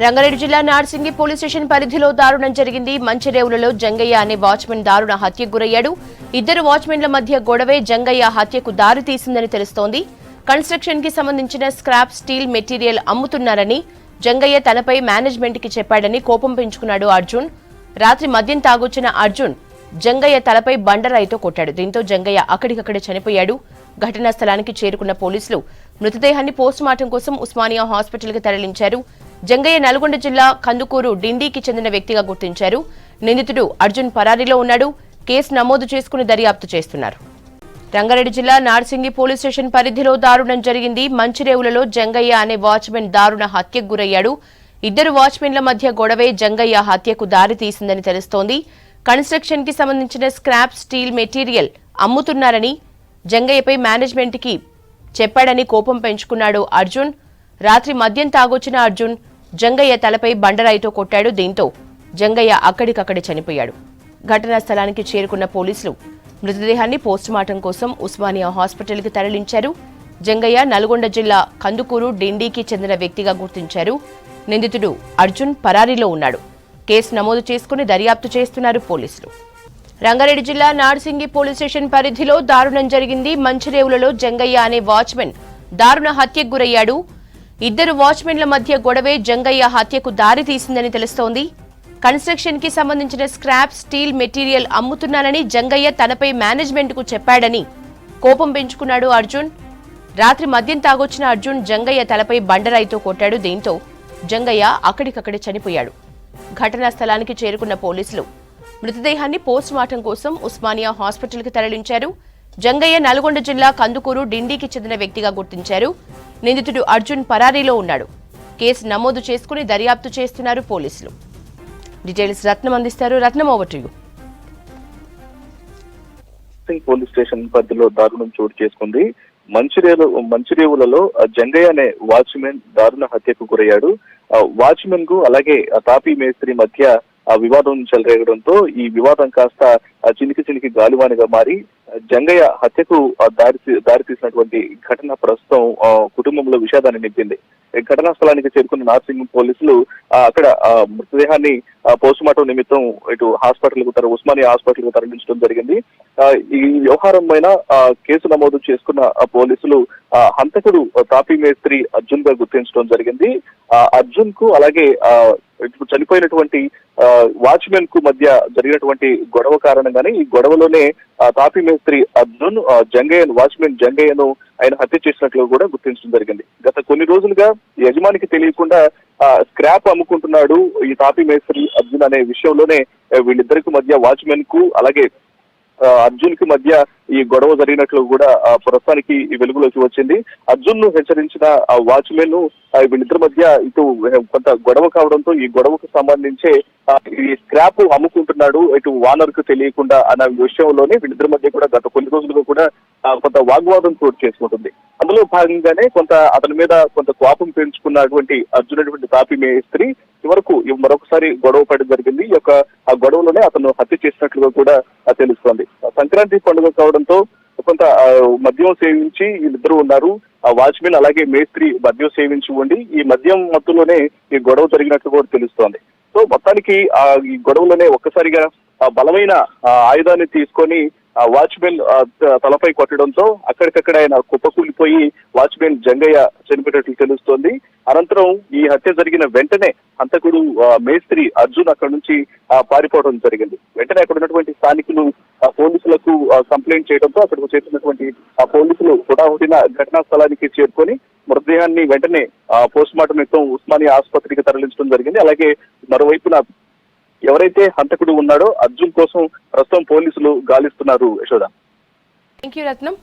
రంగారెడ్డి జిల్లా Narsingi police station పరిధిలో దారుణం జరిగింది. మంచిరేవులలో జంగయ్య అనే వాచ్మెన్ దారుణ హత్యకు గురయ్యాడు. ఇద్దరు వాచ్మెన్ల మధ్య గొడవే జంగయ్య హత్యకు దారి తీసిందని తెలుస్తోంది. కన్స్ట్రక్షన్ కి సంబంధించిన స్క్రాప్ స్టీల్ మెటీరియల్ అమ్ముతున్నారని జంగయ్య తనపై మేనేజ్మెంట్ కి చెప్పాడని కోపం పెంచుకున్నాడు అర్జున్. రాత్రి మద్యం తాగొచ్చిన అర్జున్ జంగయ్య తలపై బండరాయితో కొట్టాడు. దీంతో జంగయ్య అక్కడికక్కడే చనిపోయాడు. ఘటనా స్థలానికి చేరుకున్న పోలీసులు మృతదేహాన్ని పోస్టుమార్టం కోసం ఉస్మానియా హాస్పిటల్ కి తరలించారు. జంగయ్య నల్గొండ జిల్లా కందుకూరు డిండీకి చెందిన వ్యక్తిగా గుర్తించారు. నిందితుడు అర్జున్ పరారీలో ఉన్నాడు. కేసు నమోదు చేసుకుని దర్యాప్తు చేస్తున్నారు. రంగారెడ్డి జిల్లా నార్సింగి పోలీస్ స్టేషన్ పరిధిలో దారుణం జరిగింది. మంచిరేవులలో జంగయ్య అనే వాచ్మెన్ దారుణ హత్యకు గురయ్యాడు. ఇద్దరు వాచ్మెన్ల మధ్య గొడవే జంగయ్య హత్యకు దారి తీసిందని తెలుస్తోంది. కన్స్ట్రక్షన్ కి సంబంధించిన స్క్రాప్ స్టీల్ మెటీరియల్ అమ్ముతున్నారని జంగయ్యపై మేనేజ్మెంట్ కి చెప్పాడని కోపం పెంచుకున్నాడు అర్జున్. రాత్రి మద్యం తాగొచ్చిన అర్జున్ జంగయ్య తలపై బండరాయితో కొట్టాడు. దీంతో జంగయ్య అక్కడికక్కడే చనిపోయాడు. ఘటనా స్థలానికి చేరుకున్న పోలీసులు మృతదేహాన్ని పోస్టుమార్టం కోసం ఉస్మానియా హాస్పిటల్ కి తరలించారు. జంగయ్య నల్గొండ జిల్లా కందుకూరు డిండీకి చెందిన వ్యక్తిగా గుర్తించారు. నిందితుడు అర్జున్ పరారీలో ఉన్నాడు. కేసు నమోదు చేసుకుని దర్యాప్తు చేస్తున్నారు పోలీసులు. రంగారెడ్డి జిల్లా నార్సింగి పోలీస్ స్టేషన్ పరిధిలో దారుణం జరిగింది. మంచిరేవులలో జంగయ్య అనే వాచ్మెన్ దారుణ హత్యకు గురయ్యాడు. ఇద్దరు వాచ్మెన్ల మధ్య గొడవే జంగయ్య హత్యకు దారి తీసిందని తెలుస్తోంది. కన్స్ట్రక్షన్ కి సంబంధించిన స్క్రాప్ స్టీల్ మెటీరియల్ అమ్ముతున్నానని జంగయ్య తనపై మేనేజ్మెంట్ కు చెప్పాడని కోపం పెంచుకున్నాడు అర్జున్. రాత్రి మద్యం తాగొచ్చిన అర్జున్ జంగయ్య తలపై బండరాయితో కొట్టాడు. దీంతో జంగయ్య అక్కడికక్కడే చనిపోయాడు. ఘటనా స్థలానికి చేరుకున్న పోలీసులు మృతదేహాన్ని పోస్టుమార్టం కోసం ఉస్మానియా హాస్పిటల్ కి తరలించారు. జంగయ్య నల్గొండ జిల్లా కందుకూరు డిండీకి చెందిన వ్యక్తిగా గుర్తించారు. నిందితుడు అర్జున్ పరారీలో ఉన్నాడు. కేసు నమోదు చేసుకుని దర్యాప్తు చేస్తున్నారు పోలీసులు. డీటెయిల్స్ రత్నం అందిస్తారు. Ratnam, over to you. Police station పరిధిలో దారుణం చోటు చేసుకుంది. మంచిరేవులలో జంగయ్య అనే వాచ్మెన్ దారుణ హత్యకు గురయ్యాడు. వాచ్మెన్ కు అలాగే తాపీ మేస్త్రి మధ్య వివాదం చెలరేగడంతో ఈ వివాదం కాస్త చినికి గాలివానిగా మారి జంగయ్య హత్యకు దారి తీసినటువంటి ఘటన ప్రస్తుతం కుటుంబంలో విషాదాన్ని నింపింది. ఘటనా స్థలానికి చేరుకున్న నార్సింగ్ పోలీసులు అక్కడ మృతదేహాన్ని పోస్టుమార్టం నిమిత్తం ఇటు ఉస్మానియా హాస్పిటల్ కు తరలించడం జరిగింది. ఈ వ్యవహారం పైన కేసు నమోదు చేసుకున్న పోలీసులు హంతకుడు తాపీ మేస్త్రి అర్జున్ గా గుర్తించడం జరిగింది. అర్జున్ కు అలాగే చనిపోయినటువంటి వాచ్మెన్ కు మధ్య జరిగినటువంటి గొడవ కారణంగానే ఈ గొడవలోనే తాపీ మేస్త్రి అర్జున్ వాచ్మెన్ జంగయ్యను ఆయన హత్య చేసినట్లు కూడా గుర్తించడం జరిగింది. గత కొన్ని రోజులుగా యజమానికి తెలియకుండా స్క్రాప్ అమ్ముకుంటున్నాడు ఈ తాపీ మేస్త్రి అర్జున్ అనే విషయంలోనే వీళ్ళిద్దరికి మధ్య వాచ్మెన్ కు అలాగే అర్జున్ కి మధ్య ఈ గొడవ జరిగినట్లు కూడా ప్రస్తుతానికి ఈ వెలుగులోకి వచ్చింది. అర్జున్ ను హెచ్చరించిన వాచ్మెన్ వీళ్ళిద్దరి మధ్య ఇటు కొంత గొడవ కావడంతో ఈ గొడవకు సంబంధించే ఈ స్క్రాప్ అమ్ముకుంటున్నాడు ఇటు వానర్ కు తెలియకుండా అన్న విషయంలోనే వీళ్ళిద్దరి మధ్య కూడా గత కొన్ని రోజులుగా కూడా కొంత వాగ్వాదం చోటు చేసుకుంటుంది. అందులో భాగంగానే అతని మీద కొంత కోపం పెంచుకున్నటువంటి అర్జున్ అటువంటి తాపీ మేస్త్రి చివరకు మరొకసారి గొడవ పడడం జరిగింది. ఈ యొక్క ఆ గొడవలోనే అతను హత్య చేసినట్లుగా కూడా తెలుస్తోంది. సంక్రాంతి పండుగ కావడంతో కొంత మద్యం సేవించి వీళ్ళిద్దరూ ఉన్నారు. ఆ వాచ్మెన్ అలాగే మేస్త్రి మద్యం సేవించి ఉండి ఈ మద్యం మత్తులోనే ఈ గొడవ జరిగినట్లు కూడా తెలుస్తోంది. సో మొత్తానికి ఈ గొడవలోనే ఒక్కసారిగా బలమైన ఆయుధాన్ని తీసుకొని వాచ్మెన్ తలపై కొట్టడంతో అక్కడికక్కడ ఆయన కుప్పకూలిపోయి వాచ్మెన్ జంగయ్య చనిపోయినట్లు తెలుస్తోంది. అనంతరం ఈ హత్య జరిగిన వెంటనే హంతకుడు మేస్త్రి అర్జున్ అక్కడి నుంచి పారిపోవడం జరిగింది. వెంటనే అక్కడ ఉన్నటువంటి స్థానికులు పోలీసులకు కంప్లైంట్ చేయడంతో అక్కడికి చేస్తున్నటువంటి పోలీసులు హుటాహుటిన ఘటనా స్థలానికి చేరుకొని మృతదేహాన్ని వెంటనే పోస్టుమార్టం నిమిత్తం ఉస్మానియా ఆసుపత్రికి తరలించడం జరిగింది. అలాగే మరోవైపున ఎవరైతే హంతకుడు ఉన్నాడో అర్జున్ కోసం ప్రస్తుతం పోలీసులు గాలిస్తున్నారు. యశోద. థాంక్యూ రత్నం.